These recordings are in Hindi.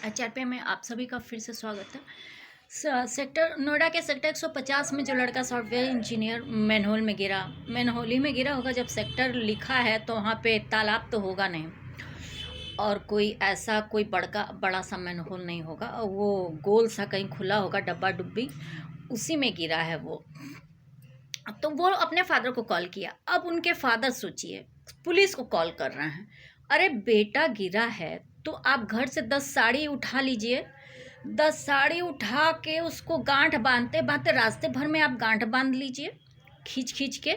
एचआरपी में आप सभी का फिर से स्वागत है। सेक्टर नोएडा के सेक्टर 150 में जो लड़का सॉफ्टवेयर इंजीनियर मैनहोल में गिरा, मैनहोल ही में गिरा होगा। जब सेक्टर लिखा है तो वहाँ पे तालाब तो होगा नहीं और कोई ऐसा कोई बड़ा सा मैनहोल नहीं होगा। वो गोल सा कहीं खुला होगा, डब्बा डुब्बी, उसी में गिरा है वो। तो वो अपने फादर को कॉल किया। अब उनके फादर सोचिए पुलिस को कॉल कर रहे हैं। अरे बेटा गिरा है तो आप घर से 10 साड़ी उठा लीजिए, 10 साड़ी उठा के उसको गांठ बांधते बांधते रास्ते भर में आप गांठ बांध लीजिए, खींच खींच के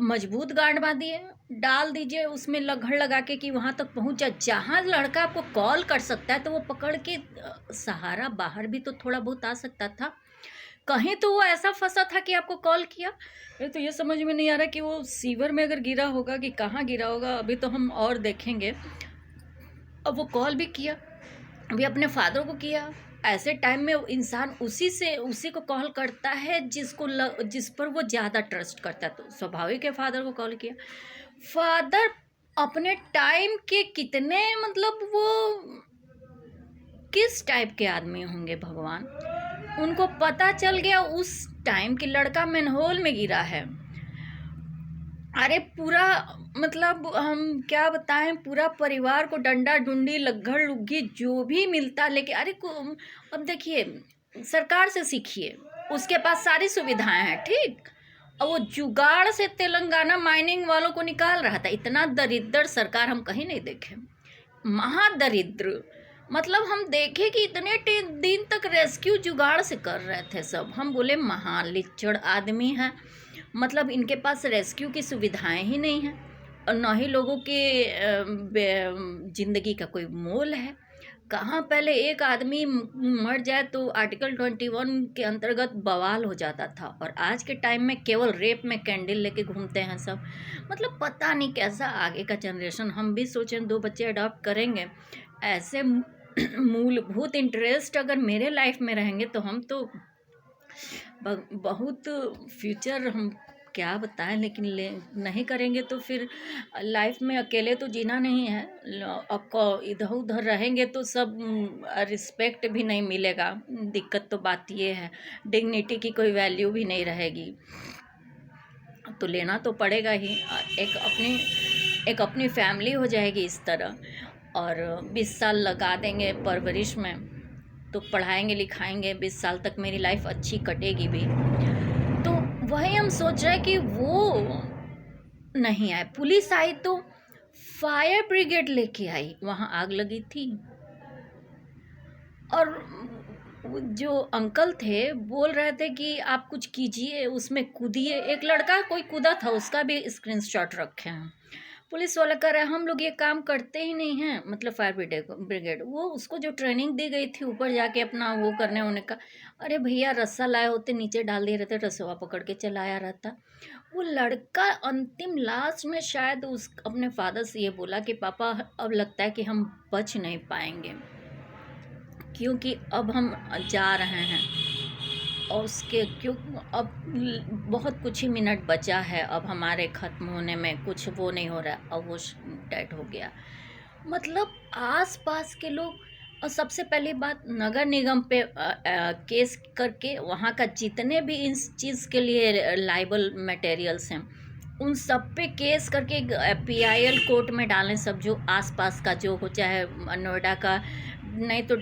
मजबूत गांठ बांधिए, डाल दीजिए उसमें लगड़ लगा के कि वहाँ तक पहुँच जाए। जहाँ लड़का आपको कॉल कर सकता है तो वो पकड़ के सहारा बाहर भी तो थोड़ा बहुत आ सकता था। कहीं तो वो ऐसा फंसा था कि आपको कॉल किया। तो ये समझ में नहीं आ रहा कि वो सीवर में अगर गिरा होगा कि कहाँ गिरा होगा, अभी तो हम और देखेंगे। अब वो कॉल भी किया, अभी अपने फादर को किया। ऐसे टाइम में इंसान उसी को कॉल करता है जिस पर वो ज़्यादा ट्रस्ट करता है। तो स्वाभाविक है फादर को कॉल किया। फादर अपने टाइम के कितने वो किस टाइप के आदमी होंगे भगवान, उनको पता चल गया उस टाइम कि लड़का मैनहोल में गिरा है। अरे पूरा हम क्या बताएं, पूरा परिवार को डंडा डुंडी लगड़ लुग्गी जो भी मिलता लेके अब देखिए सरकार से सीखिए, उसके पास सारी सुविधाएं हैं, ठीक। और वो जुगाड़ से तेलंगाना माइनिंग वालों को निकाल रहा था। इतना दरिद्र सरकार हम कहीं नहीं देखे, महादरिद्र। हम देखे कि इतने दिन तक रेस्क्यू जुगाड़ से कर रहे थे सब। हम बोले महान लिच्चड़ आदमी हैं, इनके पास रेस्क्यू की सुविधाएं ही नहीं हैं और न ही लोगों के ज़िंदगी का कोई मोल है। कहाँ पहले एक आदमी मर जाए तो आर्टिकल 21 के अंतर्गत बवाल हो जाता था, और आज के टाइम में केवल रेप में कैंडल लेके घूमते हैं सब। पता नहीं कैसा आगे का जनरेशन। हम भी सोचें 2 बच्चे अडॉप्ट करेंगे, ऐसे मूलभूत इंटरेस्ट अगर मेरे लाइफ में रहेंगे तो हम तो बहुत फ्यूचर हम क्या बताएं, लेकिन नहीं करेंगे तो फिर लाइफ में अकेले तो जीना नहीं है। इधर उधर रहेंगे तो सब रिस्पेक्ट भी नहीं मिलेगा। दिक्कत तो बात ये है, डिग्निटी की कोई वैल्यू भी नहीं रहेगी। तो लेना तो पड़ेगा ही। एक अपनी फैमिली हो जाएगी इस तरह, और 20 साल लगा देंगे परवरिश में, तो पढ़ाएंगे लिखाएंगे, 20 साल तक मेरी लाइफ अच्छी कटेगी भी। तो वही हम सोच रहे हैं कि वो नहीं आए। पुलिस आई तो फायर ब्रिगेड लेके आई, वहाँ आग लगी थी। और जो अंकल थे बोल रहे थे कि आप कुछ कीजिए, उसमें कूदिए। एक लड़का कोई कूदा था, उसका भी स्क्रीनशॉट रखे हैं। पुलिस वाला कह रहा है हम लोग ये काम करते ही नहीं हैं, फायर ब्रिगेड। वो उसको जो ट्रेनिंग दी गई थी ऊपर जाके अपना वो करने होने का। अरे भैया रस्सा लाए होते, नीचे डाल दिए रहते, रस्सा पकड़ के चलाया रहता। वो लड़का अंतिम लास्ट में शायद अपने फादर से ये बोला कि पापा अब लगता है कि हम बच नहीं पाएंगे, क्योंकि अब हम जा रहे हैं और अब बहुत कुछ ही मिनट बचा है, अब हमारे ख़त्म होने में कुछ वो नहीं हो रहा। अब वो डेड हो गया। आस पास के लोग, और सबसे पहली बात नगर निगम पे केस करके वहाँ का जितने भी इस चीज़ के लिए लाइबल मटेरियल्स हैं उन सब पे केस करके PIL कोर्ट में डालें सब, जो आसपास का जो हो, चाहे नोएडा का नहीं तो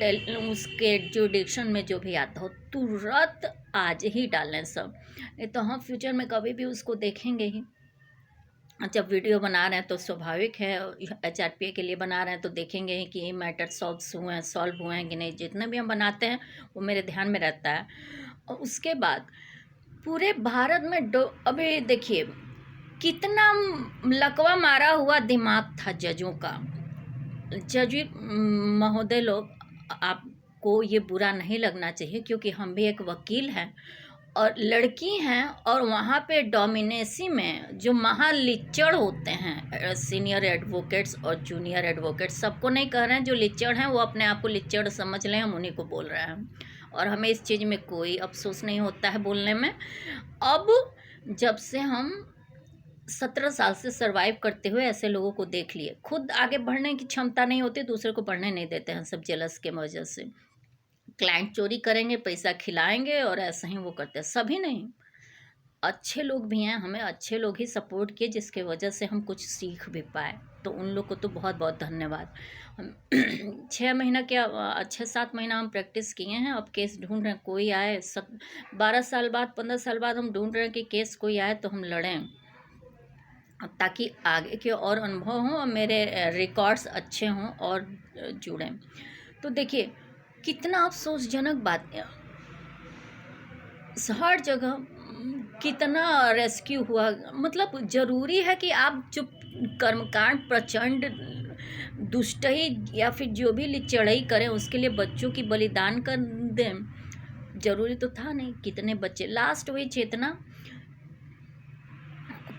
उसके जुडिक्शन में जो भी आता हो, तुरंत आज ही डालें सब। नहीं तो हम फ्यूचर में कभी भी उसको देखेंगे ही। जब वीडियो बना रहे हैं तो स्वाभाविक है, HRPA के लिए बना रहे हैं तो देखेंगे ही कि ये मैटर सॉल्व हुए हैं कि नहीं। जितने भी हम बनाते हैं वो मेरे ध्यान में रहता है। और उसके बाद पूरे भारत में अभी देखिए कितना लकवा मारा हुआ दिमाग था जजों का। जज महोदय लोग, आपको ये बुरा नहीं लगना चाहिए क्योंकि हम भी एक वकील हैं और लड़की हैं, और वहाँ पे डोमिनेसी में जो महालिच्चड़ होते हैं, सीनियर एडवोकेट्स और जूनियर एडवोकेट्स, सबको नहीं कह रहे हैं, जो लिच्चड़ हैं वो अपने आप को लिच्चड़ समझ लें, हम उन्हीं को बोल रहे हैं। और हमें इस चीज़ में कोई अफसोस नहीं होता है बोलने में। अब जब से हम 17 साल से सरवाइव करते हुए ऐसे लोगों को देख लिए। खुद आगे बढ़ने की क्षमता नहीं होती, दूसरे को बढ़ने नहीं देते हैं, सब जेलस के वजह से। क्लाइंट चोरी करेंगे, पैसा खिलाएंगे और ऐसा ही वो करते हैं। सभी नहीं, अच्छे लोग भी हैं, हमें अच्छे लोग ही सपोर्ट किए जिसके वजह से हम कुछ सीख भी पाए, तो उन लोग को तो बहुत बहुत धन्यवाद। हम 6 महीना क्या, 6-7 महीना हम प्रैक्टिस किए हैं। अब केस ढूंढ रहे हैं, कोई आए। 12 साल बाद, 15 साल बाद हम ढूंढ रहे हैं कि केस कोई आए तो हम लड़ें, ताकि आगे के और अनुभव हों और मेरे रिकॉर्ड्स अच्छे हों और जुड़ें। तो देखिए कितना अफसोसजनक बात है, हर जगह कितना रेस्क्यू हुआ। मतलब ज़रूरी है कि आप जो कर्मकांड प्रचंड दुष्टई या फिर जो भी लिचड़ई करें उसके लिए बच्चों की बलिदान कर दें? जरूरी तो था नहीं। कितने बच्चे लास्ट हुई चेतना,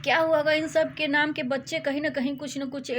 क्या हुआ इन सब के नाम के बच्चे कहीं ना कहीं कुछ न कुछ